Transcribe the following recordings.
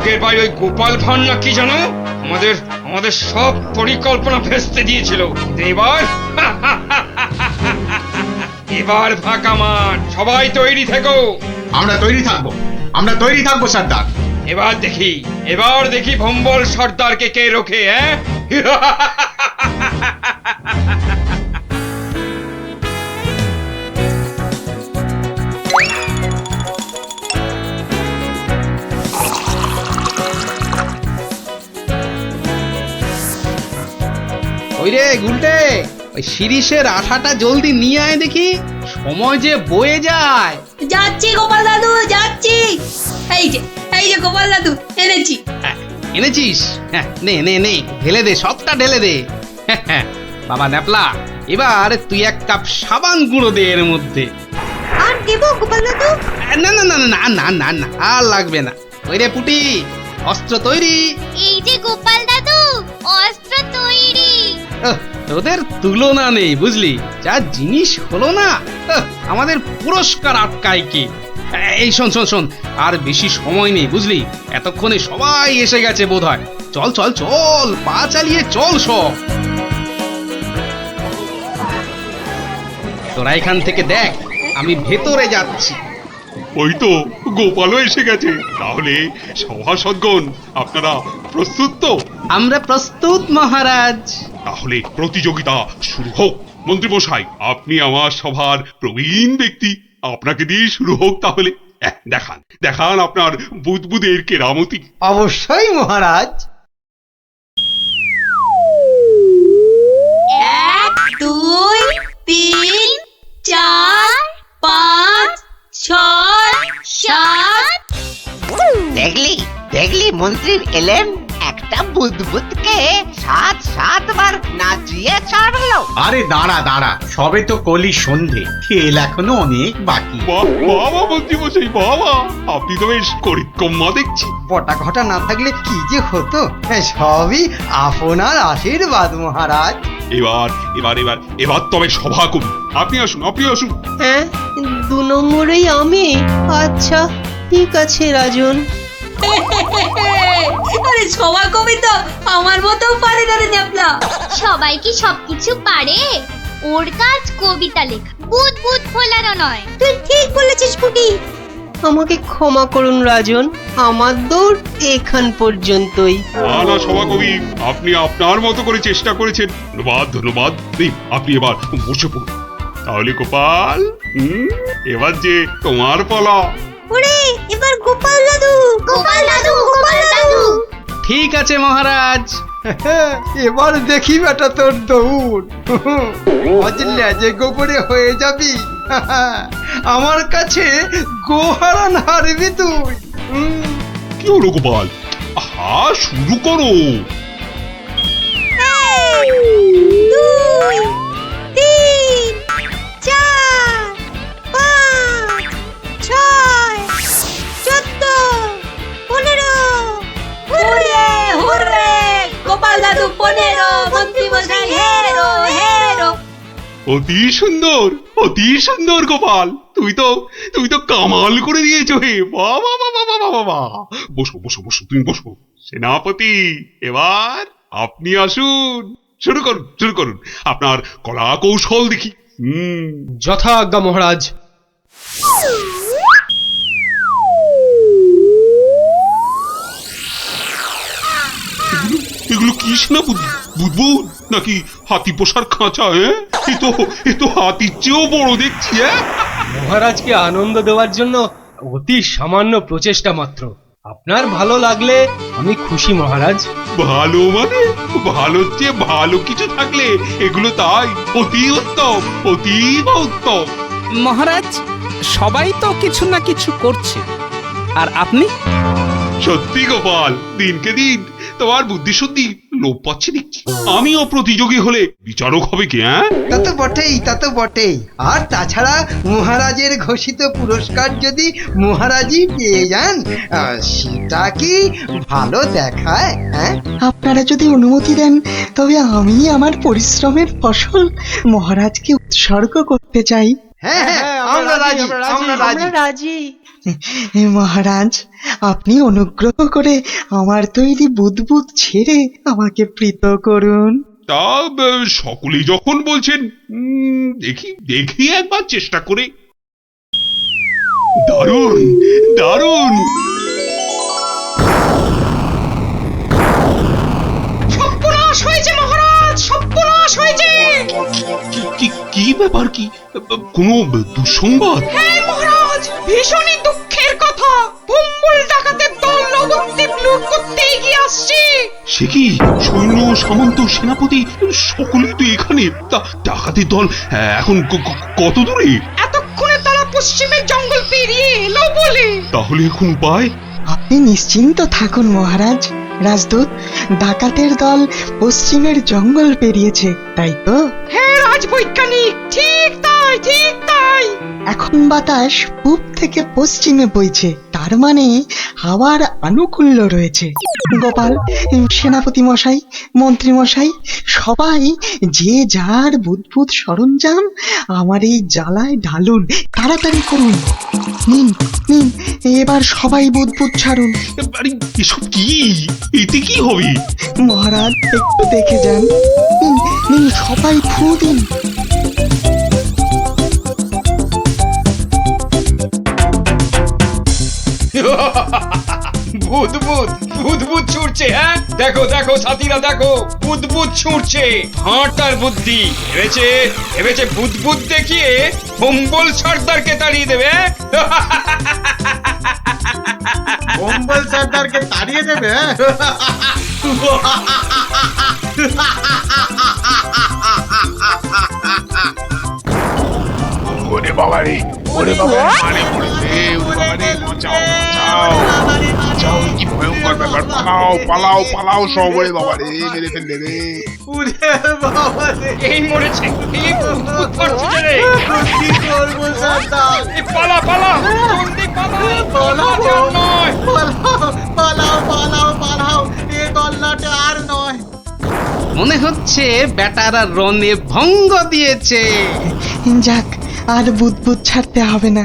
আগের বার ওই গোপাল ভাঁড় না কি জানো আমাদের আমাদের সব পরিকল্পনা ভেস্তে দিয়েছিল। এবার এবার ফাঁকা মাঠ, সবাই তৈরি থেকো। আমরা তৈরি থাকবো সর্দার। এবার দেখি ভম্বল সর্দারকে কে রোখে। ওই রে গুলটে, ওই শিরিষের আঠাটা জলদি নিয়ে আয় দেখি, সময় যে বয়ে যায়। যাচ্ছি গোপাল দাদু, যাচ্ছি। এই যে গোপাল দাদু, এনেছি। এনেছিস? হ্যাঁ, নে নে নে, ঢেলে দে, সবটা ঢেলে দে। বাবা ন্যাপলা, এবার তুই এক কাপ সাবান গুঁড়ো দে এর মধ্যে। আর দেব গোপাল দাদু? না না না না না না না, আর লাগবে না। ওই রে পুটি, অস্ত্র তৈরি? এই যে গোপাল দাদু, অস্ত্র তৈরি। তোদের তুলনা নেই বুঝলি, যা জিনিস হলো না, আমাদের পুরস্কার আটকায় কি। এই শোন শোন শোন, আর বেশি সময় নেই বুঝলি, এতক্ষণে সবাই এসে গেছে বোধহয়। চল চল চল, পা চালিয়ে চল সব। তোরা এখান থেকে দেখ, আমি ভেতরে যাচ্ছি। ওই তো গোপালও এসে গেছে। তাহলে সভাসদগণ আপনারা প্রস্তুত তো? আমরা প্রস্তুত মহারাজ। তাহলে প্রতিযোগিতা শুরু হোক। মন্ত্রী মশাই, আপনি আমার সভার প্রবীণ ব্যক্তি, আপনাকে দিয়ে শুরু হোক তাহলে। দেখান দেখান আপনার বুদবুদের কেরামতি। অবশ্যই মহারাজ। 1 2 3 4 5 6 7। দেখলি মন্ত্রী এলেন, একটা বুদবুদকে 7-7 নাচিয়ে ছাড়লো। আরে দাঁড়া, সবে তো কলি সন্ধে, খেল এখনো অনেক বাকি। বাবা মন্ত্রী মশাই, বাবা আপনি তো বেশ করিতকম্মা দেখছি। পটা ঘটা না থাকলে কি যে হতো, সবই আপনার আশীর্বাদ মহারাজ। এবার তবে সভা করুন। আপনি আসুন। হ্যাঁ, 2 নম্বরেই আমি। আচ্ছা ঠিক আছে রাজন। আরে সভা কবি তো আমার মতো পারে না রে ন্যাপলা। সবাই কি সবকিছু পারে? ওর কাজ কবিতা লেখা, বুদবুদ ফোলানো নয়। তুই ঠিক বলেছিস পুটি। আমাকে ক্ষমা করুন রাজন, আমার দৌড় এখান পর্যন্তই। না সভাকবি, আপনি আপনার মতো করে চেষ্টা করেছেন। ধন্যবাদ। আপনি এবার বসে পড়ুন। তাহলে গোপাল, এবার যে তোমার পালা। ওরে এবার গোপাল দাদু। ঠিক আছে মহারাজ। এবার দেখি বেটা তোর দৌড়, মজলে যে গোবরে হয়ে যাবি। আমার কাছে গোহারান হারবি তুই। কি হলো গোপাল? আহা, শুরু করো। 2 3 4 5 6 14 15। হুররে গোপাল দাদু 15, মন্ত্রী মশাই হেরো। অতি সুন্দর গোপাল, তুমি তো কামাল করে দিয়েছো হে। বাবা। বসো তুমি বসো। সেনাপতি, এবার আপনি আসুন। শুরু করুন আপনার কলা কৌশল দেখি। যথা আজ্ঞা মহারাজ। এগুলো কি সেনাপতি? বুদবুদ নাকি হাতি পোষার খাঁচা? এ তো হাতির চেয়েও বড় দেখছি। মহারাজকে আনন্দ দেওয়ার জন্য অতি সামান্য প্রচেষ্টা মাত্র। আপনার ভালো লাগলে আমি খুশি মহারাজ। ভালো মানে? ভালোর চেয়ে ভালো কিছু থাকলে এগুলো তাই অতি উত্তম। মহারাজ, সবাই তো কিছু না কিছু করছে, আর আপনি? সত্যি গোপাল, দিনকে দিন তোমার বুদ্ধি সত্যি লোপ পাচ্ছে দেখছি। আমিও প্রতিযোগী হলে বিচারক হবে কি? তা তো বটেই। আর তাছাড়া মহারাজের ঘোষিত পুরস্কার যদি মহারাজই পেয়ে যান, সেটা কি ভালো দেখায়? আপনারা যদি অনুমতি দেন, তবে আমি আমার পরিশ্রমের ফসল মহারাজকে উৎসর্গ করতে চাই। হ্যাঁ, আমরা রাজি। মহারাজ, আপনি অনুগ্রহ করে আমার তৈরি বুদবুদ ছেড়ে আমাকে প্রীত করুন। তা সকলেই যখন বলছেন, দেখি দেখি একবার চেষ্টা করে। দারুণ দারুণ! সর্বনাশ হয়েছে মহারাজ, সর্বনাশ হয়েছে। কি ব্যাপার? কি কোনো দুঃসংবাদ? হ্যাঁ মহারাজ, ভীষণই দুঃখের কথা। ভম্বল ডাকাতের দল নবদ্বীপ লুট করতে এগিয়ে আসছে। সে কি? সৈন্য, সামন্ত, সেনাপতি সকলে তো এখানে। তা ডাকাতের দল এখন কত দূরে? এতক্ষণে তারা পশ্চিমের জঙ্গল পেরিয়ে এলো বলে। তাহলে এখন উপায়? আপনি নিশ্চিন্ত থাকুন মহারাজ। রাজদূত, ডাকাতের দল পশ্চিমের জঙ্গল পেরিয়েছে, তাই তো? হ্যাঁ রাজবৈজ্ঞানিক, ঠিক তাই, ঠিক তাই। এখন বাতাস পূব থেকে পশ্চিমে বইছে, তার মানে হাওয়ার আনুকূল্য রয়েছে। গোপাল, সেনাপতি মশাই, মন্ত্রী মশাই, সবাই যে যার বুদবুদ সরঞ্জাম আমার এই জ্বালায় ঢালুন, তাড়াতাড়ি করুন। নিন নিন, এবার সবাই বুদবুদ ছাড়ুন। আরে এসব কি? এতে কি হবে? মহারাজ, একটু দেখে যান। নিন নিন, সবাই ফু দিন। বুদবুদ বুদবুদ ছুটছে। হ্যাঁ, দেখো দেখো সাথীরা, দেখো বুদবুদ ছুটছে। হাঁটার বুদ্ধি ভেবেছে, ভেবেছে বুদবুদ দেখিয়ে ভম্বল সর্দারকে তাড়িয়ে দেবে। কম্বল সর্দারকে তাড়িয়ে দেবে? ওরে বাবা রে, ওরে বাবা, মানে পড়েছে। ওরে বাবা রে, বাঁচাও বাঁচাও বাঁচাও! কি ভয়ঙ্কর ব্যাপার! পালাও পালাও পালাও সব! ওরে বাবা রে, মেরে ফেললে রে! ওরে বাবা রে, এই মরেছে, এই বুদবুদ করছে রে। কি করব সর্দার? এই পালা পালা, জলদি পালা, পালাও, বাঁচার নয়। পালাও পালাও পালাও পালাও, এ গল্লাটা আর নয়। মনে হচ্ছে বেটারা রনে ভঙ্গ দিয়েছে। যাক, আর বুদবুদ ছাড়তে হবে না,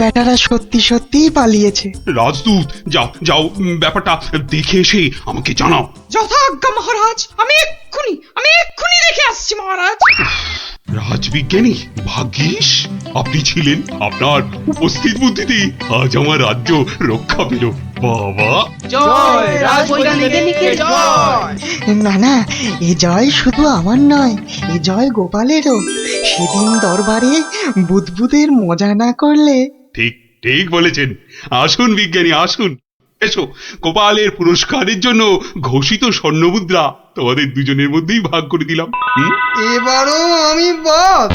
বেটারা সত্যি সত্যিই পালিয়েছে। রাজদূত, যাও যাও, ব্যাপারটা দেখে এসে আমাকে জানাও। যথাজ্ঞা মহারাজ, আমি এক্ষুনি দেখে আসছি মহারাজ। রাজবিজ্ঞানী, ভাগ্যিস আপনি ছিলেন। আপনার উপস্থিত বুদ্ধিতে আজ আমার রাজ্য রক্ষা পেল। বাবা! জয় রাজবৈজ্ঞানিকের জয়। না না, এ জয় শুধু আমার নয়, এ জয় গোপালেরও। সেদিন দরবারে বুদবুদের মজা না করলে। ঠিক ঠিক বলেছেন। আসুন বিজ্ঞানী, আসুন। এসো, গোপালের পুরস্কারের জন্য ঘোষিত স্বর্ণমুদ্রা তোমাদের দুজনের মধ্যেই ভাগ করে দিলাম। এবারও আমি বাদ।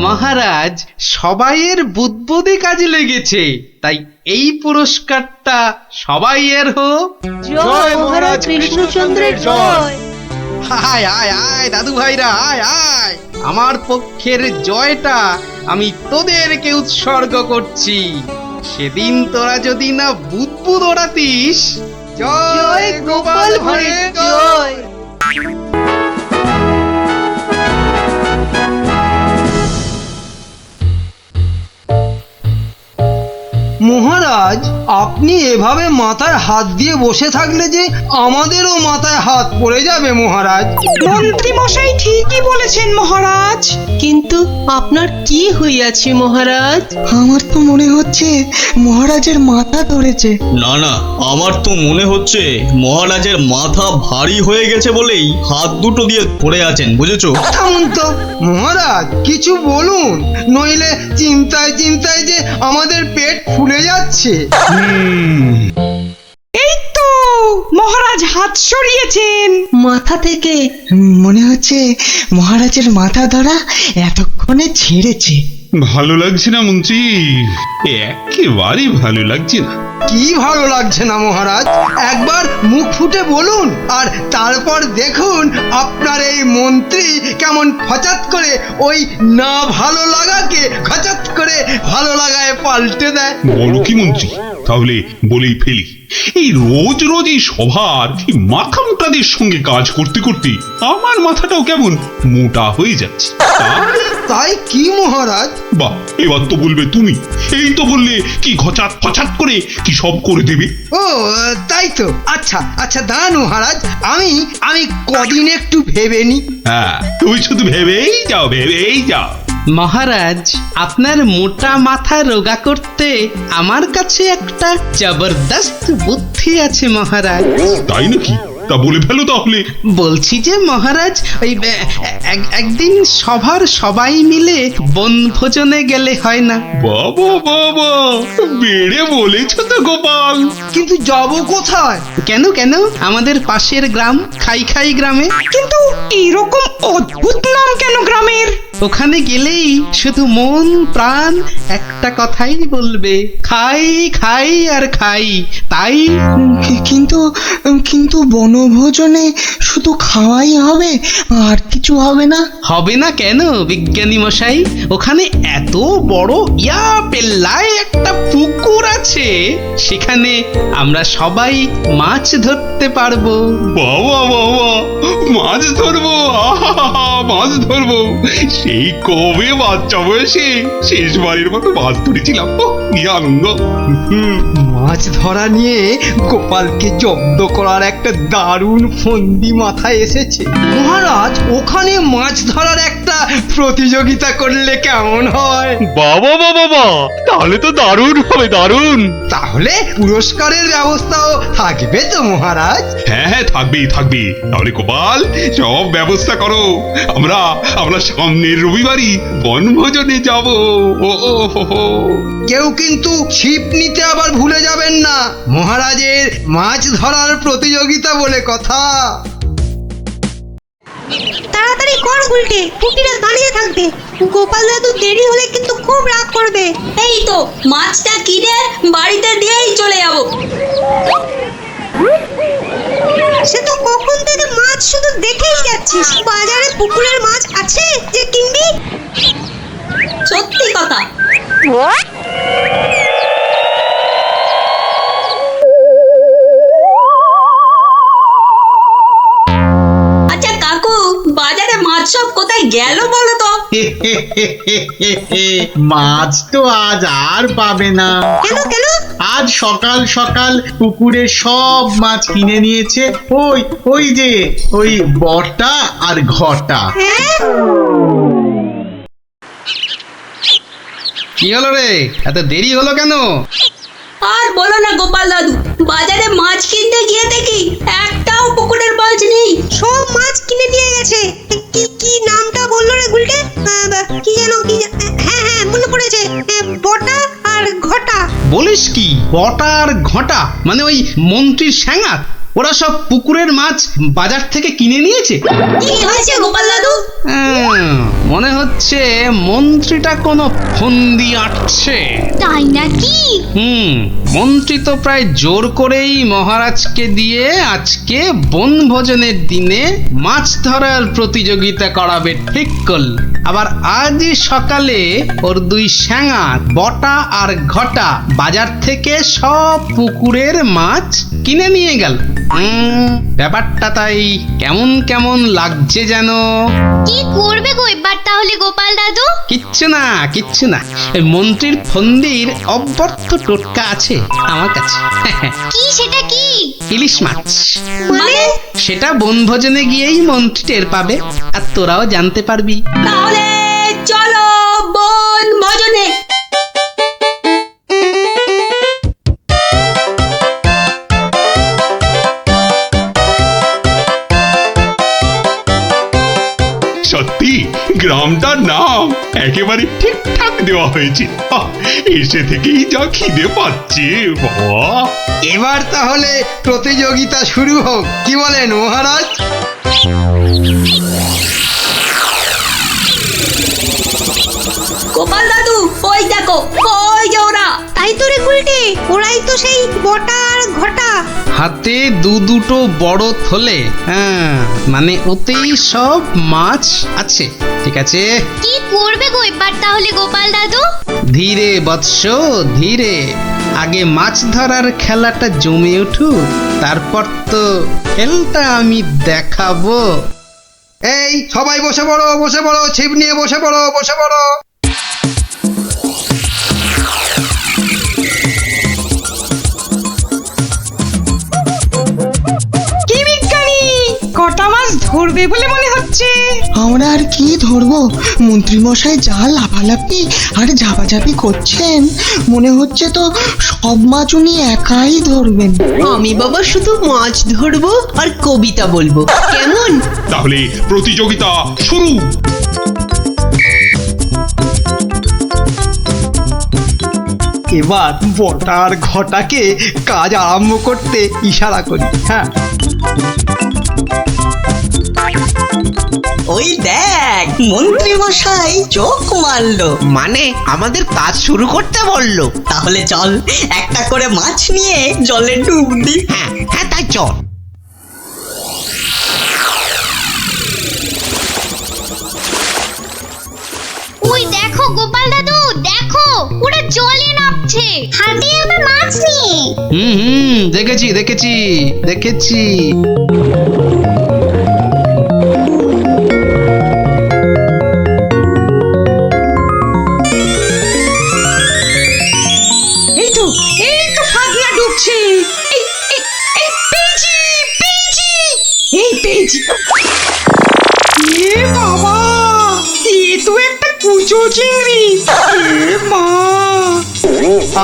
মহারাজ, সবাইয়ের বুদ্বুদে কাজে লেগেছে, তাই এই পুরস্কারটা সবাই এর হোক। জয় মহারাজ কৃষ্ণচন্দ্রের জয়। আয় আয় আয় দাদু ভাইরা, আয় আয়। আমার পক্ষের জয়টা আমি তোদেরকে উৎসর্গ করছি। সেদিন তোরা যদি না বুদবুদ ওড়াতিস। জয় গোপাল ভাঁড়ের জয়। মহারাজ, আপনি এভাবে মাথায় হাত দিয়ে বসে থাকলে যে আমাদেরও মাথায় হাত পড়ে যাবে মহারাজ। মন্ত্রী মশাই ঠিকই বলেছেন মহারাজ। কিন্তু আপনার কি হইয়াছে মহারাজ? আমার তো মনে হচ্ছে মহারাজের মাথা ধরেছে। না না, আমার তো মনে হচ্ছে মহারাজের মাথা ভারী হয়ে গেছে বলেই হাত দুটো দিয়ে পড়ে আছেন, বুঝেছো? থামুন তো মহারাজ, কিছু বলুন, নইলে চিন্তায় চিন্তায় যে আমাদের পেট ফুলে যাচ্ছে। এই তো মহারাজ হাত সরিয়েছেন মাথা থেকে। মনে হচ্ছে মহারাজের মাথা ধরা এতক্ষণে ছেড়েছে। ভালো লাগছে না মন্ত্রী, একেবারে ভালো লাগছে না। কি ভালো লাগছে না মহারাজ? একবার মুখ ফুটে বলুন, আর তারপর দেখুন আপনার এই মন্ত্রী কেমন হঠাৎ করে ওই না ভালো লাগাকে হঠাৎ করে ভালো লাগায় পাল্টে দেয়। বলো কি মন্ত্রী, তাহলে বলেই ফেলি। এই রোজ রোজ এই সভার মাথা মোটাদের সঙ্গে কাজ করতে করতে আমার মাথাটাও কেমন মোটা হয়ে যাচ্ছে। তাই তাই কি মহারাজ? বাহ, এবার তো বলবে তুমি। এই তো বললে কি ঘচাত ফচাত করে কি সব করে দেবে। ও তাই তো। আচ্ছা আচ্ছা দাঁড়ান মহারাজ, আমি আমি কদিন একটু ভেবে নি। হ্যাঁ, তুমি শুধু ভেবেই যাও, ভেবেই যাও। মহারাজ, আপনার মোটা মাথা রোগা করতে আমার কাছে একটা জবরদস্ত বুদ্ধি আছে মহারাজ। তাই নাকি? তা বলে ফেলো তাহলে। বলছি যে মহারাজ, ওই একদিন সভার সবাই মিলে বনভোজনে গেলে হয় না? বাবা বাবা, বেড়ে বলেছো তো গোপাল। কিন্তু যাব কোথায়? কেন কেন, আমাদের পাশের গ্রাম খাই খাই গ্রামে। কিন্তু এরকম অদ্ভুত নাম কেন গ্রামের? ওখানে গেলেই শুধু মন প্রাণ একটা কথাই বলবে, খাই খাই আর খাই। তাই কিন্তু কিন্তু বনভোজনে শুধু খাওয়াই হবে, আর কিছু হবে না? হবে না কেন বিজ্ঞানী মশাই? ওখানে এত বড় ইয়া পেল্লায় একটা পুকুর আছে, সেখানে আমরা সবাই মাছ ধরতে পারবো। বাবা বাবা, মাছ ধরবো, মাছ ধরবো। সেই কবে বাচ্চা বয়সে শেষবারের মতো মাছ ধরেছিলাম, কি আনন্দ। মাছ ধরা নিয়ে গোপালকে জব্দ করার একটা দারুণ ফন্দি মাথায় এসেছে। মহারাজ, ওখানে মাছ ধরার একটা প্রতিযোগিতা করলে কেমন হয়? বাবা বাবা, তাহলে তো দারুণ হবে, দারুণ। তাহলে পুরস্কারের ব্যবস্থাও থাকবে তো মহারাজ? হ্যাঁ হ্যাঁ, থাকবেই থাকবে। তাহলে গোপাল, সব ব্যবস্থা করো। আমরা আমরা সামনের রবিবারই বনভোজনে যাব। ও হো হো। কেউ কিন্তু ছিপ নিতে আবার ভুলে যাবেন না, মহারাজের মাছ ধরার প্রতিযোগিতা বলে কথা। তাড়াতাড়ি কর গুলটে, পুটিরা দাঁড়িয়ে থাকবে। গোপাল দাদু দেরি হলে কিন্তু খুব রাগ করবে। এই তো মাছটা কিনে বাড়িতে দিয়েই চলে যাব। সে তো কখন থেকে মাছ শুধু দেখেই যাচ্ছিস। বাজারে পুকুরের মাছ আছে যে কিনবি? সত্যি কথা। আচ্ছা কাকু, বাজারে মাছ সব কোথায় গেল বলো তো? মাছ তো আজ আর পাবে না। কেন কেন? আজ সকাল সকাল পুকুরে সব মাছ কিনে নিয়েছে ওই ওই যে ওই বটা আর ঘটা। কি হলো রে, এত দেরি হলো কেন? আর বলো না গোপাল দাদু, বাজারে মাছ কিনতে গিয়ে দেখি একটাও পুকুরের মাছ নেই। সব মাছ কিনে নিয়ে গেছে। কি কি নামটা বললো রে গুলটে? কি যেন কি, হ্যাঁ হ্যাঁ মনে পড়েছে, বটা আর ঘটা। বলিস কি, বটা আর ঘটা? মানে ওই মন্ত্রীর স্যাঙাত? ওরা সব পুকুরের মাছ বাজার থেকে কিনে নিয়েছে। কি হয়েছে গোপাল দাদু? মনে হচ্ছে মন্ত্রীটা কোনো ফন্দি আটছে। তাই নাকি? মন্ত্রী তো প্রায় জোর করেই মহারাজকে দিয়ে আজকে বনভোজনের দিনে মাছ ধরার প্রতিযোগিতা করাবে ঠিক করল। আবার আজ সকালে ওর দুই স্যাঙাত বটা আর ঘটা বাজার থেকে সব পুকুরের মাছ কিনে নিয়ে গেল। ব্যাপারটা তাই কেমন কেমন লাগছে যেন। কি করবে গো এবার তাহলে গোপাল দাদু? কিচ্ছু না কিচ্ছু না, মন্ত্রীর ফন্দির অব্যর্থ টোটকা আছে আমার কাছে। কি সেটা কি? ইলিশ মাছ। মানে? সেটা বনভোজনে গিয়েই মন্ত্রী টের পাবে, আর তোরাও জানতে পারবি। তাহলে চলো বনভোজনে। সত্যি গ্রামটার নাম একেবারে ঠিকঠাক দেওয়া হয়েছে। এসে থেকেই যা খিদে পাচ্ছে বাবা। এবার তাহলে প্রতিযোগিতা শুরু হোক, কি বলেন মহারাজ? গোপাল দাদু ওই দেখো, ওই যে ওরা। তাই তো রে গুলটে, ওরাই তো সেই বটা আর ঘটা। হাতে দুটো বড় থলে, মানে ওতেই সব মাছ আছে। ঠিক আছে, কি করবে গো এবার তাহলে গোপাল দাদু? ধীরে বৎস ধীরে, আগে মাছ ধরার খেলাটা জমে উঠুক, তারপর তো খেলটা আমি দেখাবো। এই সবাই বসে পড়ো, ছিপ নিয়ে বসে পড়ো। কি বিজ্ঞানী, কটা মাছ ধরবে বলে মনে হচ্ছে? আমরা আর কি ধরবো, মন্ত্রী মশাই যা লাফালাফি আর ঝাপাঝাপি করছেন, মনে হচ্ছে তো সব মাছ উনি একাই ধরবেন। আমি বাবা শুধু মাছ ধরবো আর কবিতা বলবো, কেমন? তাহলে প্রতিযোগিতা শুরু। এবার বটার ঘটাকে কাজ আরম্ভ করতে ইশারা করি। হ্যাঁ, ওই দেখ মন্ত্রী মশাই চোখ মারলো, মানে আমাদের কাজ শুরু করতে বললো। তাহলে চল একটা করে মাছ নিয়ে জলে ডুব দি। হ্যাঁ হ্যাঁ, তাই চল। ওই দেখো গোপাল দাদু, দেখো ওরা জলে নামছে হাতে আবার মাছ নিয়ে। দেখেছি। এই তো ফাগলা ডুবছে। এই পেয়েছি। এ বাবা, এ তো একটা কুচো চিংড়ি। এ মা,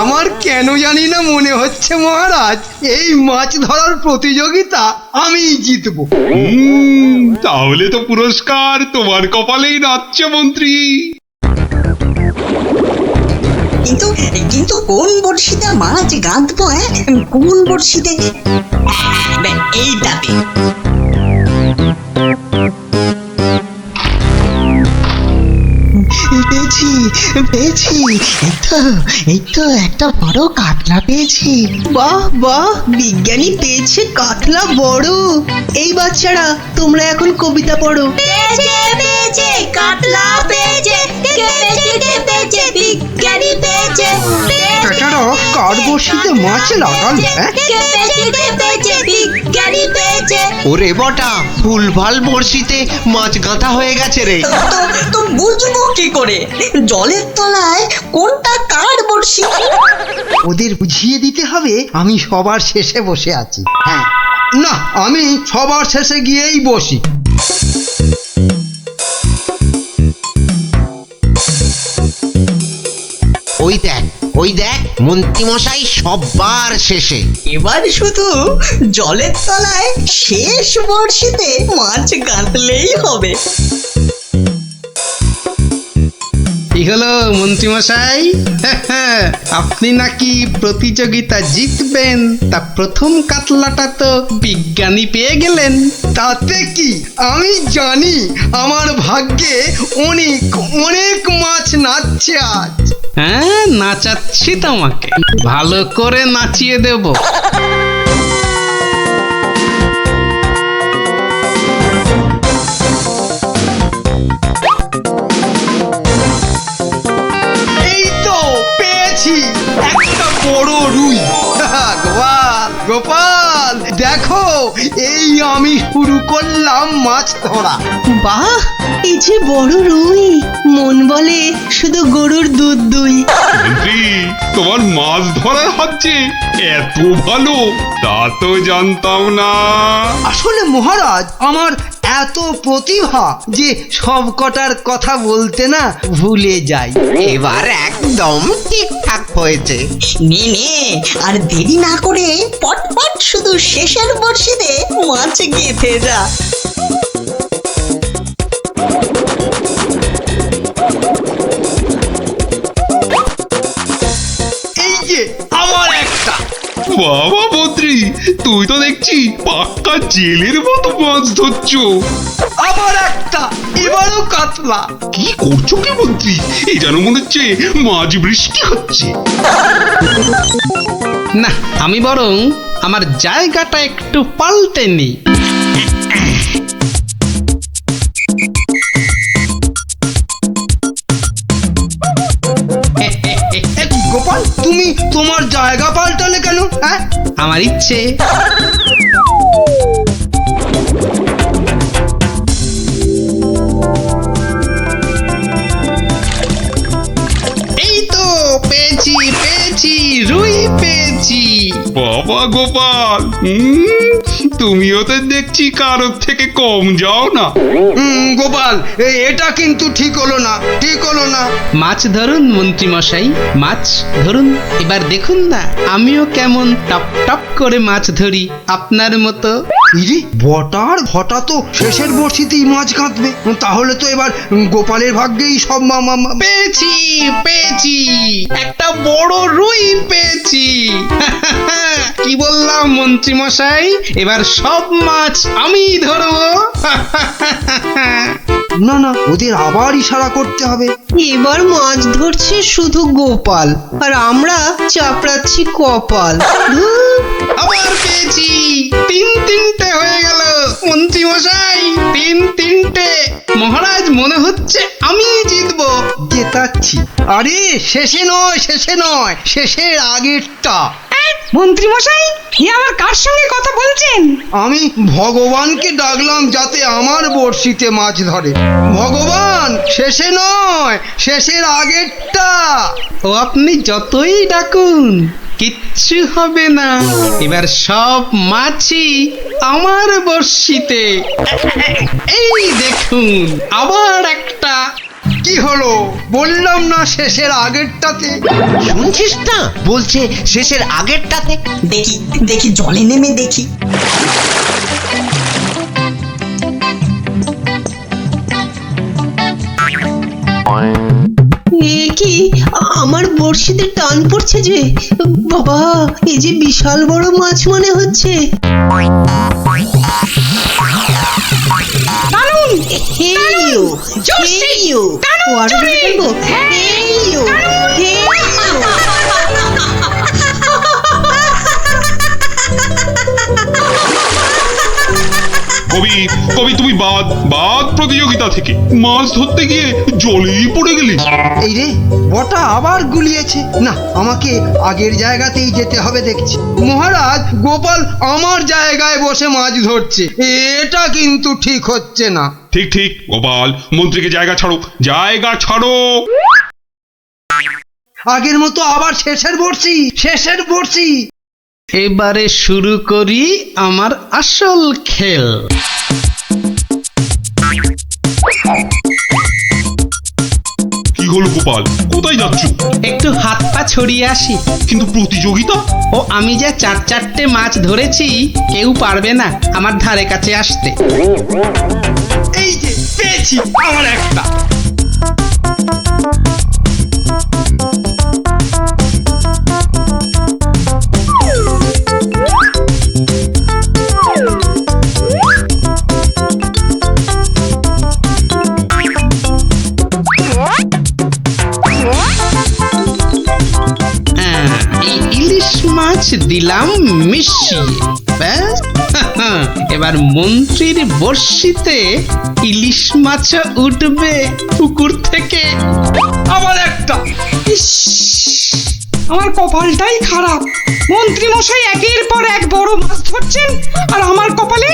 আমার কেন জানি না মনে হচ্ছে মহারাজ এই মাছ ধরার প্রতিযোগিতা আমি জিতবো। তাহলে তো পুরস্কার তোমার কপালেই নাচছে মন্ত্রী। কিন্তু কোন বড়শিতে মাছ গাঁথবো? কোন বড়শিতে? এইটাতে। পেয়েছি, এই তো একটা বড় কাতলা পেয়েছি। বাহ, বিজ্ঞানী পেয়েছে কাতলা বড়। এই বাচ্চারা তোমরা এখন কবিতা পড়ো। পেয়েছে কাতলা পেয়েছে, বিজ্ঞানী পেয়েছে। বেচারা কার বড়শিতে মাছ লাগালো? বিজ্ঞানী পেয়েছে। ওরে বটা, ভুলভাল বড়শিতে মাছ গাঁথা হয়ে গেছে রে। তো বুঝবো কি করে জলের তলায় কোনটা কার বড়শি? ওদের বুঝিয়ে দিতে হবে আমি সবার শেষে বসে আছি। হ্যাঁ, না, আমি সবার শেষে গিয়েই বসি। ওই দেখ মন্ত্রীমশাই সবার শেষে। এবার শুধু জলের তলায় শেষ বড়শিতে মাছ গাঁথলেই হবে। কি হলো মন্ত্রী মশাই, আপনি নাকি প্রতিযোগিতা জিতবেন, তা প্রথম কাতলাটা তো বিজ্ঞানী পেয়ে গেলেন। তাতে কি, আমি জানি আমার ভাগ্যে অনেক মাছ নাচছে আজ। হ্যাঁ, নাচাচ্ছি তোমাকে, ভালো করে নাচিয়ে দেব। এই তো পেয়েছি একটা বড় রুই। গোপাল দেখো, এই আমি শুরু করলাম মাছ ধরা। বাহ, এই যে বড় রুই, মন বলে শুধু গরুর দুধ দুই। মন্ত্রী, তোমার মাছ ধরার হচ্ছে এত ভালো, তা তো জানতাম না। আসলে মহারাজ আমার এত প্রতিভা যে সব কটার কথা বলতে না ভুলে যাই। এবার একদম ঠিকঠাক হয়েছে। নে আর দেরি না করে পটপট শুধু শেষের বড়শিতে মাছ গেঁথে যা। এই যে আমার একটা। বাবা মন্ত্রী, তুই তো দেখছি পাক্কা জেলের মতো মাছ ধরছো। আবার একটা, এবারও কাতলা। কি করছো কি মন্ত্রী? এই যেন মনে হচ্ছে মাছ বৃষ্টি হচ্ছে। না, আমি বরং আমার জায়গাটা একটু পাল্টে নিই। গোপাল, তুমি তোমার জায়গা পাল্টালে কেন? হ্যাঁ, আমার ইচ্ছে। বাবা গোপাল, তুমিও তো দেখছি কারোর থেকে কম যাও না। গোপাল, এটা কিন্তু ঠিক হলো না, ঠিক হলো না। মাছ ধরুন মন্ত্রী মশাই, মাছ ধরুন। এবার দেখুন না আমিও কেমন টপ টপ করে মাছ ধরি আপনার মতো। ইরে, বটার ঘটা তো শেষের বড়শিতেই মাছ কাঁদবে। তাহলে তো এবার গোপালের ভাগ্যেই সব পেয়েছি পেয়েছি, একটা বড় রুই পেয়েছি। কি বললাম মন্ত্রী মশাই, এবার সব মাছ আমি ধরবো। না না, ওদের আবার ইশারা করতে হবে। এবার মাছ ধরছে শুধু গোপাল, আর আমরা চাপড়াচ্ছি কপাল। আবার পেয়েছি, তিনটে হয়ে গেল মন্ত্রী মশাই, তিনটে। মহারাজ মনে হচ্ছে আমি জিতবো। জেতাচ্ছি। আরে শেষে নয়, শেষের আগেরটা। মন্ত্রী মশাই, এ আবার কার সঙ্গে কথা বলছেন? আমি ভগবানকে ডাকলাম যাতে আমার বড়শিতে মাছ ধরে। ভগবান, শেষে নয়, শেষের আগেরটা। ও আপনি যতই ডাকুন কিচ্ছু হবে না, এবার সব মাছই আমার বড়শিতে। এই দেখুন আবার একটা। কি হলো? বললাম না শেষের আগেরটাতে। শুনছিস না, বলছে শেষের আগেরটাতে। দেখি দেখি জলে নেমে দেখি। এ কি, আমার বড়শিতে টান পড়ছে যে। বাবা, এই যে বিশাল বড় মাছ মনে হচ্ছে। কবি তুমি বাদ প্রতিযোগিতা থেকে মাছ ধরতে গিয়ে জলেই পড়ে গেলি। এই রে, বটা আবার গুলিয়েছে। না, আমাকে আগের জায়গাতেই যেতে হবে দেখছি। মহারাজ, গোপাল আমার জায়গায় বসে মাছ ধরছে, এটা কিন্তু ঠিক হচ্ছে না। ঠিক গোপাল, মন্ত্রীকে জায়গা ছাড়ো। আগের মতো আবার শেষের বড়শি। এবারে শুরু করি আমার আসল খেল। কি হলো গোপাল, কোথায় যাচ্ছ? একটু হাত পা ছড়িয়ে আসি। কিন্তু প্রতিযোগিতা? ও আমি যা চারটে মাছ ধরেছি, কেউ পারবে না আমার ধারে কাছে আসতে। এই যে পেয়েছি আমার একটা। ইলিশ মাছ দিলাম মিশিয়ে, ব্যাস। এবার মন্ত্রীর বড়শিতে ইলিশ মাছ উঠবে পুকুর থেকে। আবার একটা। ইস, আমার কপালটাই খারাপ। মন্ত্রী মশাই একের পর এক বড় মাছ ধরছেন, আর আমার কপালে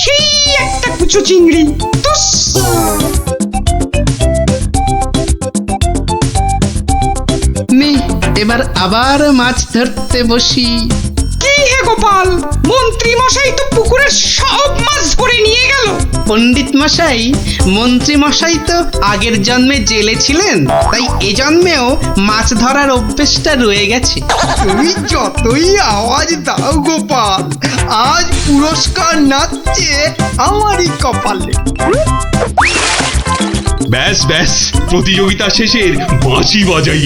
সেই একটা কুচো চিংড়ি। এবার আবার মাছ ধরতে বসি। কি হে গোপাল, মন্ত্রী মশাই তো পুকুরের সব মাছ ধরে নিয়ে গেল। পণ্ডিত মশাই, মন্ত্রী মশাই তো আগের জন্মে জেলে ছিলেন, তাই এ জন্মেও মাছ ধরার অভ্যেসটা রয়ে গেছে। তুমি যতই আওয়াজ দাও গোপাল, আজ পুরস্কার নাচছে আমারই কপালে। ব্যাস, প্রতিযোগিতা শেষের বাঁশি বাজাই।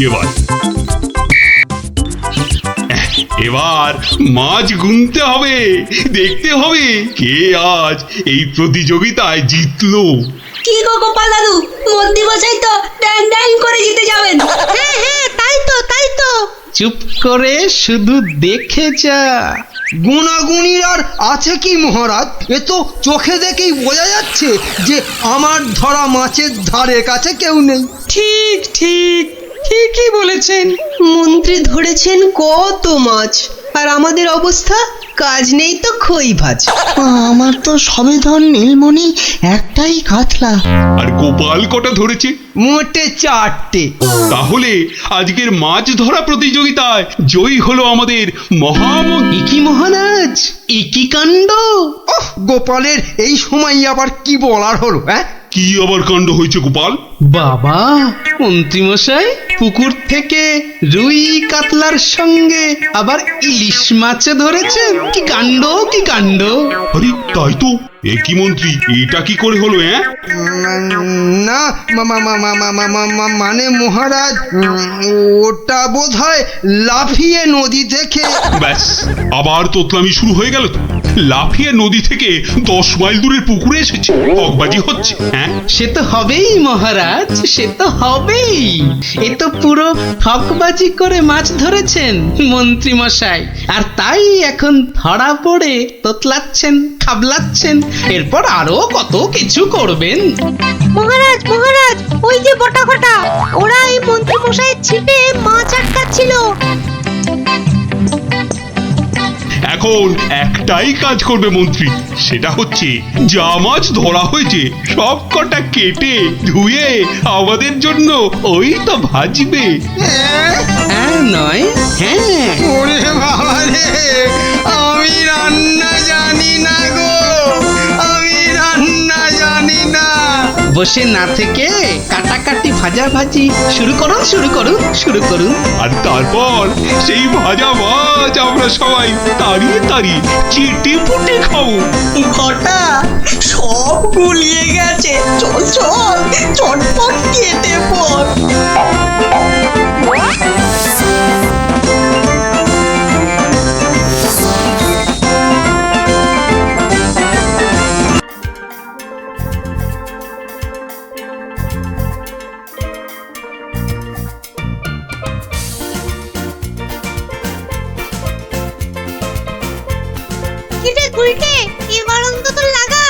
এবার মাছ গুনতে হবে, দেখতে হবে কে আজ এই প্রতিযোগিতায় জিতলো। কি গো গোপাল দাদু, মন্ত্রী মশাই তো ড্যাং করে জিতে যাবেন। হ্যাঁ, তাই তো। চুপ করে শুধু দেখে যা। গুণাগুণির আর আছে কি মহারাজ? এ তো চোখে দেখেই বোঝা যাচ্ছে যে আমার ধরা মাছের ধারে কাছে কেউ নেই। ঠিকই বলেছেন। মন্ত্রী ধরেছেন কত মাছ, আর আমাদের অবস্থা কাজ নেই তো খই ভাজ। আমার তো সবে ধর নীলমণি একটাই কাতলা। আর গোপাল কটা ধরেছে? মোটে 4টে। তাহলে আজকের মাছ ধরা প্রতিযোগিতায় জয়ী হলো আমাদের মহামন্ত্রী। কি মহারাজ, কি কাণ্ড! ওহ, গোপালের এই সময় আবার কি বলার হলো? হ্যাঁ, কি আবার কাণ্ড হয়েছে গোপাল? বাবা মন্ত্রীমশাই, পুকুর থেকে রুই কাতলার সঙ্গে আবার ইলিশ মাছ ধরেছেন। কি কাণ্ড, কি কাণ্ড! আরে তাই তো। এ কি মন্ত্রী, এটা কি করে হলো? না মানে মহারাজ, ওটা বোধহয় লাফিয়ে নদী থেকে। ব্যাস, আবার তোতলামি শুরু হয়ে গেল তো। লাফিয়ে নদী থেকে 10 মাইল দূরের পুকুরে এসেছে, ঠকবাজি হচ্ছে। হ্যাঁ, সে তো হবেই মহারাজ, সে তো হবেই। এ তো পুরো ঠকবাজি করে মাছ ধরেছেন মন্ত্রী মশাই, আর তাই এখন ধরা পড়ে তোতলাচ্ছেন, খাবলাচ্ছেন। এরপর আরো কত কিছু করবেন। মহারাজ মহারাজ, ওই যে বটা ঘটা, ওরা এই মন্ত্রী মশাইয়ের ছিপে মাছ আটকাচ্ছিল। এখন একটাই কাজ করবে মন্ত্রী, সেটা হচ্ছে যা মাছ ধরা হয়েছে সব কটা কেটে ধুয়ে আমাদের জন্য ওই তো ভাজবে। হ্যাঁ নয়, হ্যাঁ। ওরে বাবা রে, আমি রান্না জানি না গো, আমি রান্না জানি না। বসে না থেকে কাটাকাটি ভাজাভাজি শুরু করুন, শুরু করুন, শুরু করুন। আর তারপর সেই ভাজা মাছ আমরা সবাই তাড়িয়ে তাড়িয়ে চেটে পুটে খাবো। ঘটা সব গুলিয়ে গেছে, চল চল চটপট কেটে পড়। কিরে গুলটে, এবার অন্তত লাগা।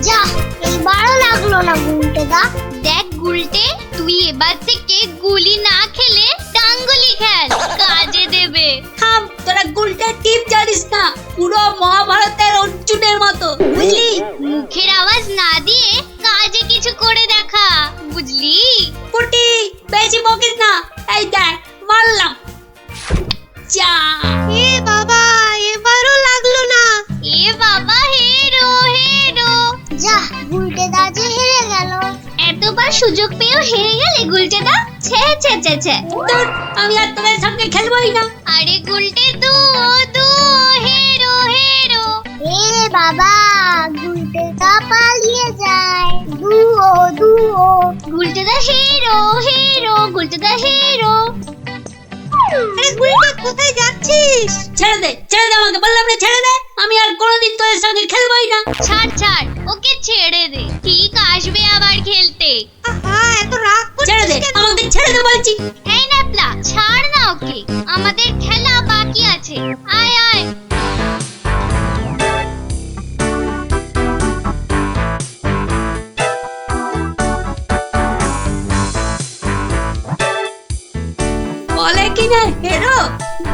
যা, এইবারও লাগলো না গুলটেদা। দেখ গুলটে, তুই এবার থেকে গুলি না খেলে ডাঙ্গুলি খেল, কাজে দেবে। থাম, তোরা গুলটের টিপ জানিস না, পুরো মহাভারতের অর্জুনের মতো, বুঝলি? মুখের আওয়াজ না দিয়ে কাজে কিছু করে দেখা, বুঝলি? পুটি, বেশি বকিস না। এই দেখ, মারলাম। যা। এ বাবা, এবারও লাগলো না। এ বাবা, হেরো হেরো। যা, গুলটেদা যে হেরে গেল। এতবার সুযোগ পেয়েও হেরে গেলে গুলটেদা? ছে ছে ছে ছে। তোর, আমি আর তোদের সঙ্গে খেলবই না। আরে গুলটে দু হেরো হেরো। এ বাবা, গুলটেদা পালিয়ে যায়। দুও গুলটেদা হেরো হেরো, গুলটেদা হেরো। আরে গুলটে, কোথায় যাচ্ছিস? ছেড়ে দে, ছেড়ে দে আমাকে, বললাম না ছেড়ে দে। আমি আর কোনোদিন তোদের সঙ্গে খেলবই না। ছাড় ছাড়, ওকে ছেড়ে দে, ঠিক আসবে আবার খেলতে। আহা, এত রাগ করছিস? ছেড়ে দে আমাকে, ছেড়ে দে বলছি। এই ন্যাপলা, ছাড় না ওকে, আমাদের খেলা বাকি আছে। আয় আয়। বলে কিনা হেরো,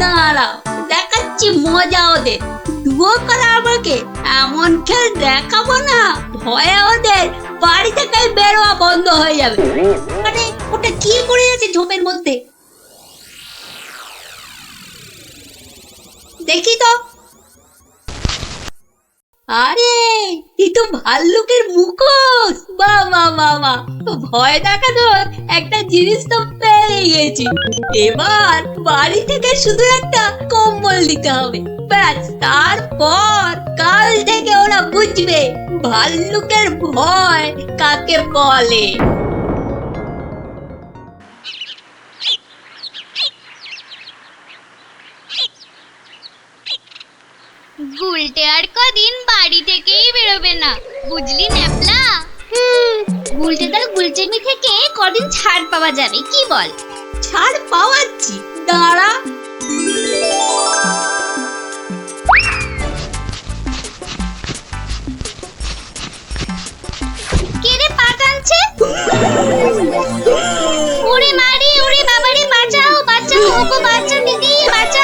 দাঁড়াও দেখাচ্ছি মজা ওদের। ডুবো করা আমাকে, এমন খেল দেখাবো না, ভয়ে ওদের বাড়ি থেকে বেরোয়া বন্ধ হয়ে যাবে। আরে ওটা কি করে আছে ঝোপের মধ্যে? দেখি তো। আরে এই তো ভাল্লুকের মুখোশ। বাহ বাহ বাহ বাহ, ভয় দেখানোর একটা জিনিস তো পেয়ে গেছি। এবার বাড়ি থেকে শুধু একটা কম্বল দিতে হবে, ব্যাস। তারপর কাল থেকে ওরা বুঝবে ভাল্লুকের ভয় কাকে বলে। গুলটে আর কদিন বাড়ি থেকেই বেরোবে না, বুঝলি ন্যাপলা? গুলটেদার গুলচেমি থেকে কদিন ছাড় পাওয়া যাবে, কি বল? ছাড় পাওয়াচ্ছি, দাঁড়া। কে রে পা টানছে? ওরে মারি, ওরে বাবারে, বাঁচাও বাঁচাও, ওগো বাঁচাও দিদি, বাঁচাও।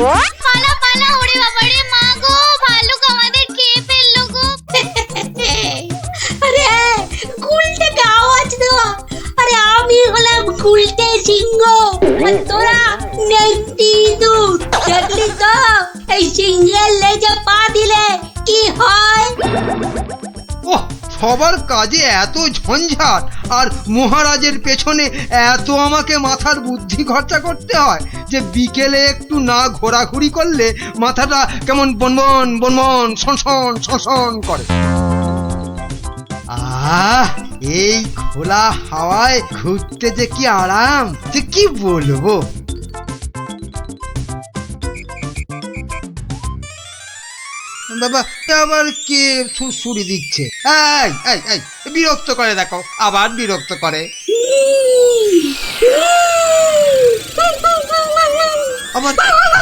পালা পালা, ওরে বাবা রে, মা গো, ভালুক আমাদের খেয়ে ফেললো গো। আরে গুলটেকে আওয়াজ দেওয়া, আরে আমি হলাম গুলটে সিংহ আর তোরা নেংটি দুধ। দেখলি তো এই সিংহের লেজে পা দিলে কি হয়? ওহ, সবার কাজে এত ঝঞ্ঝাট আর মহারাজের পেছনে এত আমাকে মাথার বুদ্ধি খরচা করতে হয় যে বিকেলে একটু না ঘোরাঘুরি করলে মাথাটা কেমন বনবন বনবন সনসন সনসন করে। এই খোলা হাওয়ায় ঘুরতে যে কি আরাম, যে কি বলবো। বাবা, আবার কে সুরসুরি দিচ্ছে? এই এই এই, বিরক্ত করে, দেখো আবার বিরক্ত করে। আবার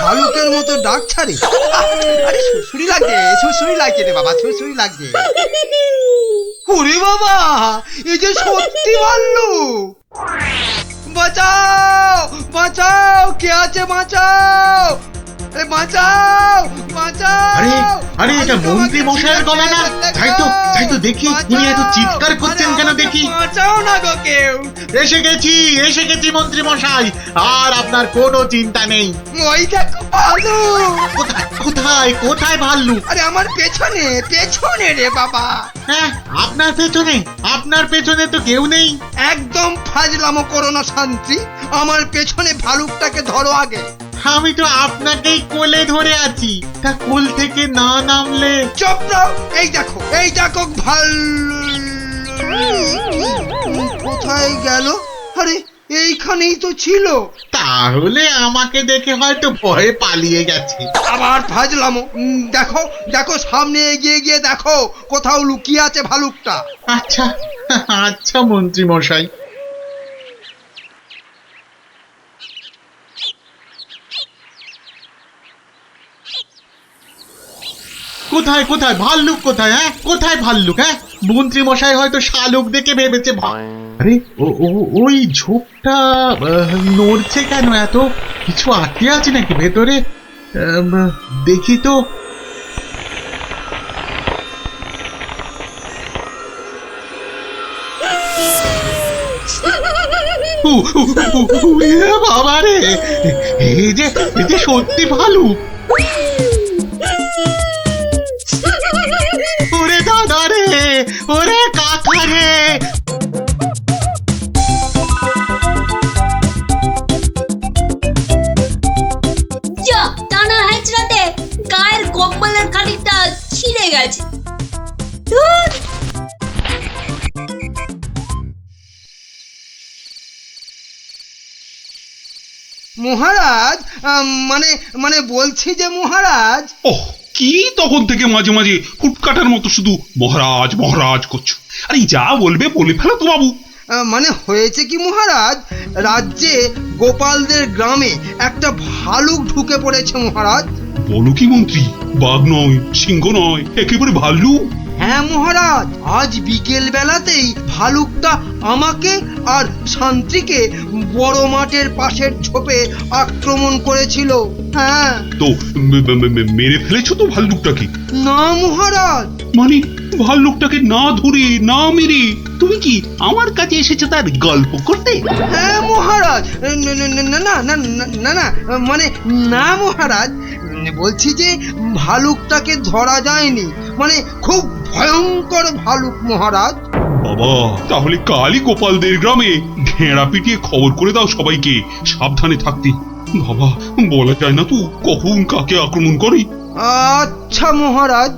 ভালুকের মতো ডাক ছাড়ে। আরে সুরসুরি লাগে, সুরসুরি লাগে রে বাবা, সুরসুরি লাগে। ওরে বাবা, এই যে সত্যি ভাল্লুক! বাঁচাও বাঁচাও, কে আছে বাঁচাও, বাঁচাও বাঁচাও। আরে আরে, এটা মন্ত্রী মশাইয়ের গলা না? তাই তো দেখি, উনি এত চিৎকার করছেন কেন দেখি। বাঁচাও না গো কেউ। এসে গেছি মন্ত্রী মশাই, আর আপনার কোনো চিন্তা নেই। ওই দেখো ভাল্লুক। কোথায় কোথায় ভাল্লুক? আরে আমার পেছনে পেছনে রে বাবা। হ্যাঁ, আপনার পেছনে তো কেউ নেই। একদম ফাজলামো করো না শান্তি, আমার পেছনে ভালুকটাকে ধরো আগে। আমি তো আপনাকেই কোলে ধরে আছি, তা কোল থেকে না নামলে। চুপ রও, এই দেখো কোথায় গেল? আরে এইখানেই তো ছিল। তাহলে আমাকে দেখে হয়তো ভয়ে পালিয়ে গেছে। আবার ফাজলামো। দেখো দেখো, সামনে এগিয়ে গিয়ে দেখো কোথাও লুকিয়ে আছে ভালুকটা। আচ্ছা আচ্ছা মন্ত্রী মশাই। কোথায় কোথায় ভাল্লুক? কোথায়? হ্যাঁ, কোথায় ভাল্লুক? হ্যাঁ, মন্ত্রী মশাই হয়তো শালুক দেখে ভেবেছে। আরে ওই ঝোপটা নড়ছে কেন? এত কিছু আটকে আছে নাকি ভেতরে? দেখি তো। বাবা রে, এই যে সত্যি ভালুক। ওরে দাদা রে, ওরে কাকা রে। যা টানা হেঁচড়াতে গায়ের কম্বলের খানিকটা ছিঁড়ে গেছে। ধুর। মহারাজ, মানে বলছি যে মহারাজ। ওহ, কি তখন থেকে মাঝে মাঝে ফুটকাটার মতো শুধু মহারাজ মহারাজ করছো? আরে যা বলবে বলে ফেলো তো বাবু। মানে হয়েছে কি মহারাজ, রাজ্যে গোপালদের গ্রামে একটা ভালুক ঢুকে পড়েছে মহারাজ। বলো কি মন্ত্রী? বাঘ নয়, সিংহ নয়, একেবারে ভাল্লুক? হ্যাঁ মহারাজ, আজ বিকেল বেলাতেই ভালুকটা আমাকে আর শান্তিকে বড় মাঠের পাশের ঝোপে আক্রমণ করেছিল। হ্যাঁ। তো মেরে ফেলেছো তো ভাল্লুকটাকে? না মহারাজ। মানে ভাল্লুকটাকে না ধরে না মেরে তুমি কি আমার কাছে এসেছো তার গল্প করতে? হ্যাঁ মহারাজ। না না না না না, মানে না মহারাজ, বলছি যে ভালুকটাকে ধরা যায়নি, মানে খুব ভয়ঙ্কর ভালুক মহারাজ। বাবা, তাহলে কালই গোপালদের গ্রামে ঘেঁড়া পিটিয়ে খবর করে দাও সবাইকে সাবধানে থাকতে। বাবা, বলা যায় না তো কখন কাকে আক্রমণ করে। আচ্ছা মহারাজ।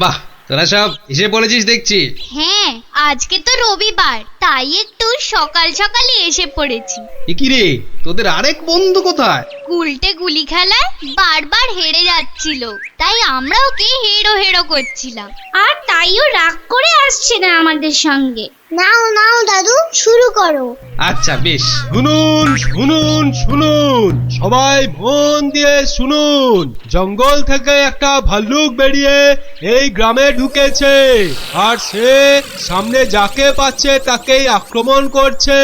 বাহ, তোরা সব এসে পড়েছিস দেখছি। হ্যাঁ, আজকে তো রবিবার, তাই একটু সকাল সকালে এসে পড়েছি। কি রে, তোদের আরেক বন্ধু কোথায়? উল্টে গুলি খেলায় বারবার হেরে যাচ্ছিল, তাই আমরা ওকে হেরো হেরো করছিলাম, আর তাইও রাগ করে আসছে না আমাদের সঙ্গে। নাও নাও দাদু, শুরু করো। আচ্ছা বেশ। শুনুন শুনুন শুনুন, সবাই মন দিয়ে শুনুন। জঙ্গল থেকে একটা ভাল্লুক বেরিয়ে এই গ্রামে ঢুকেছে, আর সে সামনে যাকে পাচ্ছে তাকেই আক্রমণ করছে।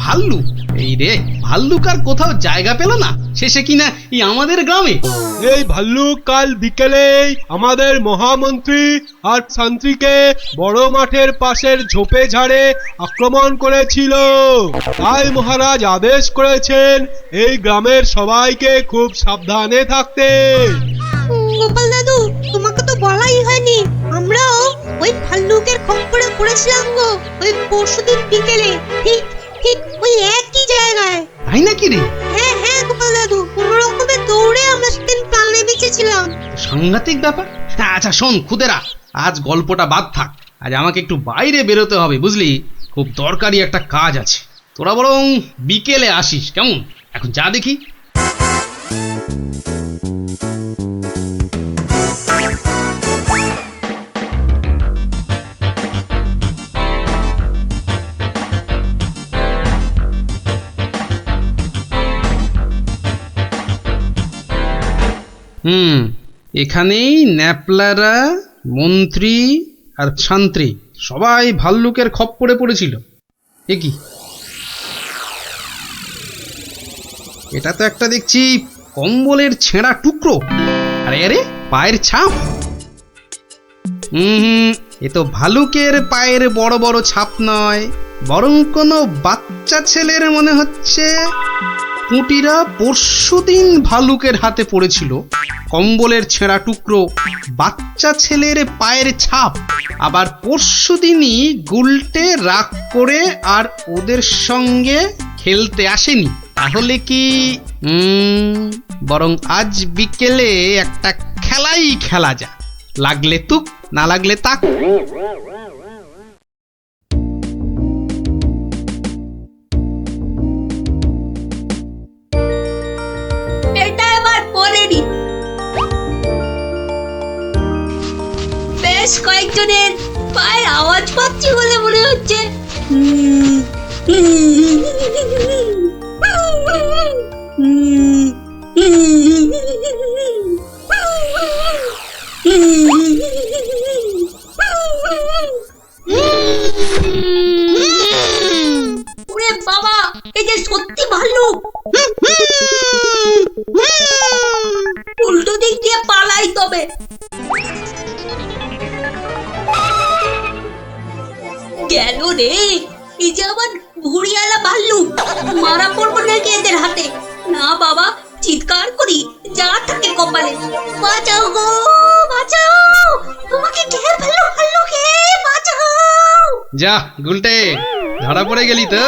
ভাল্লুক? এই রে, ভাল্লুক আর কোথাও জায়গা পেল না, শেষে কিনা এই আমাদের গ্রামে। এই ভাল্লুক কাল বিকেলেই আমাদের মহামন্ত্রী আর শান্ত্রীকে বড় মাঠের পাশের ঝোপে ঝাড়ে আক্রমণ করেছিল। তাই মহারাজ আদেশ করেছেন এই গ্রামের সবাইকে খুব সাবধানে থাকতে। গোপাল দাদু, তোমাকে তো বলাই হয়নি, আমরাও ওই ভাল্লুকের খপ্পরে পড়েছিলাম গো, ওই পরশুদিন বিকেলে, ঠিক ঠিক ওই একই জায়গায়। তাই নাকি রে? হ্যাঁ হ্যাঁ গোপাল দাদু, কোনো রকমে দৌড়ে আমরা সেদিন প্রাণে বেঁচেছিলাম। সাংঘাতিক ব্যাপার। আচ্ছা শোন খুদেরা, আজ গল্পটা বাদ থাক, আজ আমাকে একটু বাইরে বেরোতে হবে বুঝলি, খুব দরকারি একটা কাজ আছে। তোরা বরং বিকেলে আসিস, কেমন? এখন যা দেখি। এখানেই ন্যাপলারা, মন্ত্রী আর শান্ত্রী সবাই ভাল্লুকের খপ্পরে পড়েছিল। এ কি, এটা তো একটা দেখছি কম্বলের ছেঁড়া টুকরো। আরে আরে, পায়ের ছাপ। এ তো ভালুকের পায়ের বড় বড় ছাপ নয়, বরং কোনো বাচ্চা ছেলের মনে হচ্ছে। পুঁটিরা পরশুদিন ভালুকের হাতে পড়েছিল, কম্বলের ছেঁড়া টুকরো, বাচ্চা ছেলের পায়ের ছাপ। আবার পরশুদিনই গুলটে রাগ করে আর ওদের সঙ্গে খেলতে আসেনি। তাহলে কি বরং আজ বিকেলে একটা খেলাই খেলা যা, লাগলে তুক না লাগলে তাক। এটা এবার পরেনি। বেশ কয়েকজনের পায়ের আওয়াজ পাচ্ছি বলে মনে হচ্ছে। ওরে বাবা, এই যে সত্যি ভাল্লুক। উল্টো দিক দিয়ে পালাই তবে। গেল রে, এই যে আবার ঘুড়িয়ালা ভাল্লুক। মারা পড়বো নাকি এদের হাতে? না বাবা, চিৎকার করি যা থাকে কপালে। বাঁচাও গো, বাঁচাও, তোমাকে ঘের ফেললো ভাল্লুকে, বাঁচাও। যা গুলটে, ধরা পড়ে গেলি তো।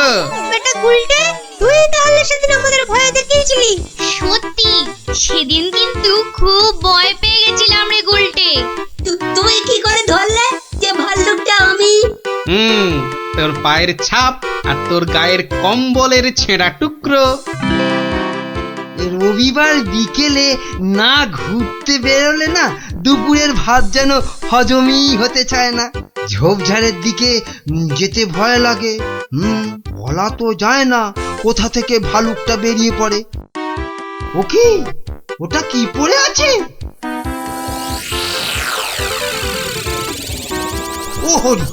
বেটা গুলটে, তুই তাহলে সেদিন আমাদের ভয় দেখিয়েছিলি। সত্যি, সেদিন কিন্তু খুব ভয় পেয়ে গেছিলাম রে গুলটে। তুই কি করে ধরলে যে ভাল্লুকটা আমি? তোর পায়ের ছাপ আর তোর গায়ের কম্বলের ছেঁড়া টুকরো। রবিবার বিকেলে না ঘুরতে বেরোলে না দুপুরের ভাত যেন হজমই হতে চায় না। ঝোপঝাড়ের দিকে যেতে ভয় লাগে। বলা তো যায় না কোথা থেকে ভালুকটা বেরিয়ে পড়ে। ও কি, ওটা কি পড়ে আছে? ও হরি,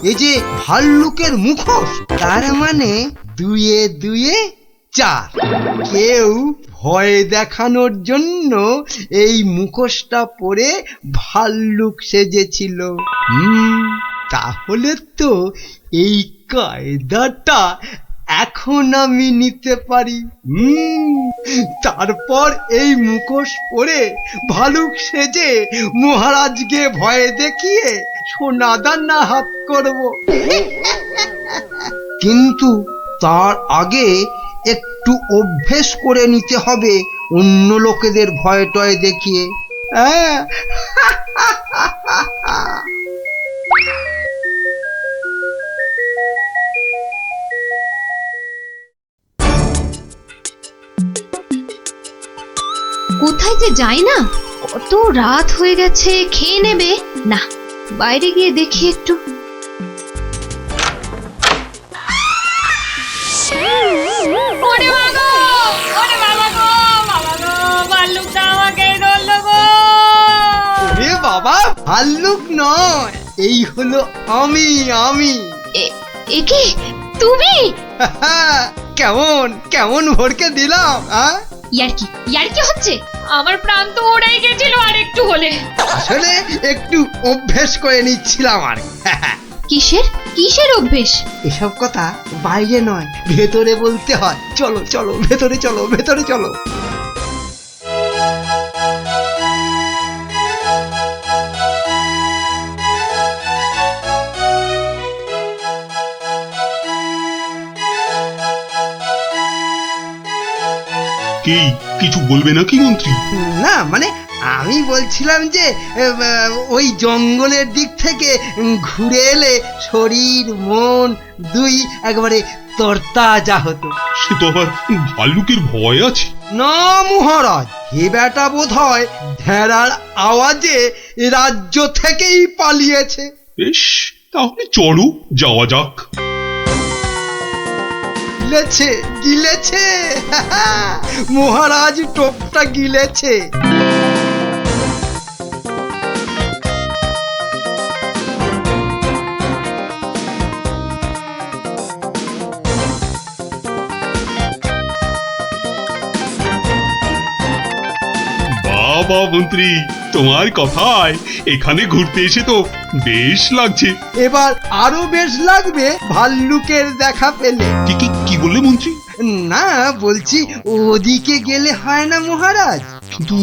এই যে ভাল্লুকের মুখোশ। তার মানে দুয়ে দুয়ে চার। কেউ ভয় দেখানোর জন্য এই মুখোশটা পরে ভাল্লুক সেজেছিল। তাহলে তো এই কায়দাটা এখন আমি নিতে পারি। তারপর এই মুখোশ পরে ভালুক সেজে মহারাজকে ভয় দেখিয়ে সোনাদানা হাত করব। কিন্তু তার আগে একটু অভ্যেস করে নিতে হবে অন্য লোকেদের ভয় টয় দেখিয়ে। কোথায় যে যাই না, কত রাত হয়ে গেছে, খেয়ে নেবে না, বাইরে গিয়ে দেখি একটু। বাবা, ভাল্লুক নয়, এই হলো আমি। এ কি তুমি? কেমন কেমন ভরকে দিলাম ইয়ার্কি হচ্ছে? আমার প্রাণ তো ওড়াই গেছিল আর একটু হলে। আসলে একটু অভ্যেস করে নিচ্ছিলাম আর কিসের অভ্যেস? এসব কথা বাইরে নয়, ভেতরে বলতে হয়। চলো চলো, ভেতরে চলো, ভেতরে চলো। কি কিছু বলবে নাকি মন্ত্রী? না মানে আমি বলছিলাম যে ওই জঙ্গলের দিক থেকে ঘুরে এলে শরীর মন দুই একবারে তরতাজা হতো। সে তো আবার ভাল্লুকের ভয় আছে। না মহারাজ, এ বেটা বোধ হয় ভেড়ার আওয়াজে রাজ্য থেকেই পালিয়েছে। বেশ, তাহলে চলো যাওয়া যাক। গিলেছে মহারাজ, টোপটা গিলেছে। বাবা মন্ত্রী, তোমার কথায় এখানে ঘুরতে এসে তো বেশ লাগছে। এবার আরো বেশ লাগবে ভাল্লুকের দেখা পেলে। কি বললে মন্ত্রী? না বলছি, ওদিকে গেলে হয় না মহারাজ? কিন্তু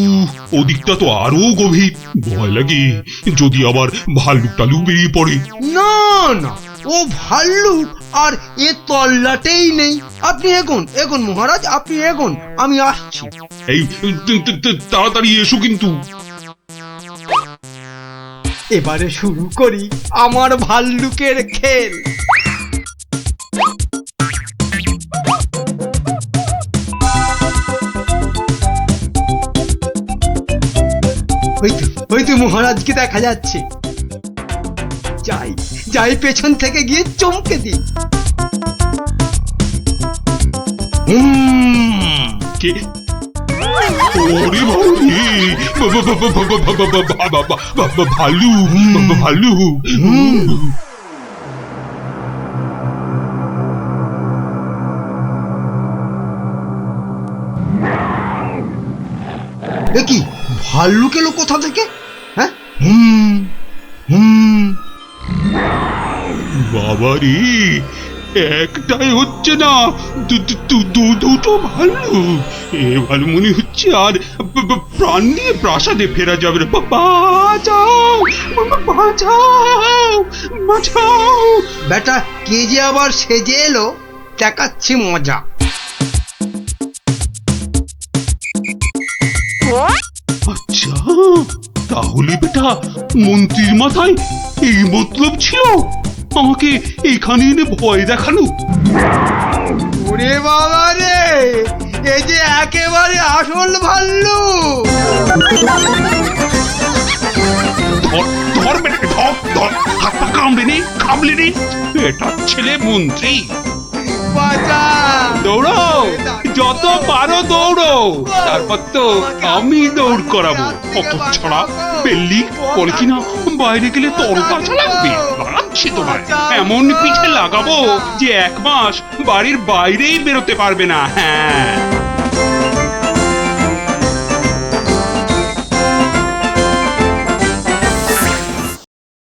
ওদিকটা তো আরো গভীর, ভয় লাগে যদি আবার ভাল্লুক টালুক বেরিয়ে পড়ে। না না, ও ভাল্লুক আর এ তল্লাটেই নেই। আপনি এগোন মহারাজ, আপনি এগোন, আমি আসছি। এই তাড়াতাড়ি এসো কিন্তু। এবারে শুরু করি আমার ভাল্লুকের খেল। ওই তো মহারাজকে দেখা যাচ্ছে। যাই পেছন থেকে গিয়ে চমকে দিই। ভালু কি ভাল্লুক এলো কোথা থেকে? হ্যাঁ, বাবারে, একটাই হচ্ছে না, দুটো ভাল্লুক। এবার মনে হচ্ছে আর প্রাণ নিয়ে প্রাসাদে ফেরা যাবে না। বাঁচাও, বাঁচাও, বাঁচাও। বেটা কে যে আবার সেজে এলো, দেখাচ্ছি মজা। আচ্ছা, তাহলে বেটা মন্ত্রীর মাথায় এই মতলব ছিল আমাকে এখানে এনে ভয় দেখানো। ওরে বাবা রে, এই যে একেবারে আসল ভাল্লুক। ধর বেটা, ধর, হাত পা কামড়ে নে। এটা ছেলে মন্ত্রী। দৌড়ো, যত পারো দৌড়ো, তারপর তো আমি দৌড় করাবো। কত ছাড়া বেল্লি বলে কিনা বাইরে গেলে তরতাজা লাগবে। বাড়াচ্ছি তোমার, এমন পিঠে লাগাবো যে 1 মাস বাড়ির বাইরেই বেরোতে পারবে না। হ্যাঁ।